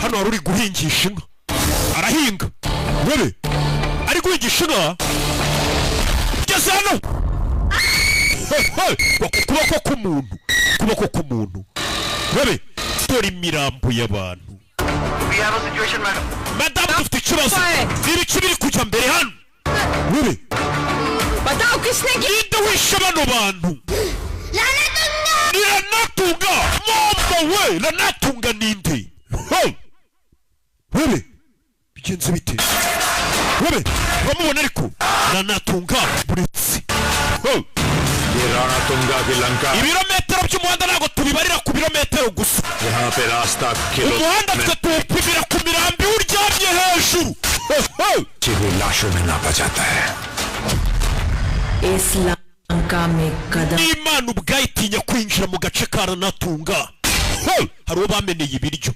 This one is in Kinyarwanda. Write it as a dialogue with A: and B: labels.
A: hano hari uri guhingisha inka arahinga webe ari guhingisha inka geze hano kuboko k'umuntu webe dore imirambo y'abantu madamu dufite ikibazo ibiki biri kujya mbere hano webe ninde wishe bano bantu ni Ranatunga mama we Ranatunga ninde webe bigenze bite webe bamubona ariko Ranatunga buretse
B: Ranatunga की Lanka
A: ibirometero by'umuhanda ntabwo tubibarira ku birometero gusa
B: यहाँ पे रास्ता
A: umuhanda twe tuwupimira ku mirambi uryamye hejuru
B: चिरे लाशों में नापा जाता है
C: इस लंका में कदम
A: Imana ubwayitinya kwinjira mu gace ka Ranatunga hari uwo bameneye ibiryo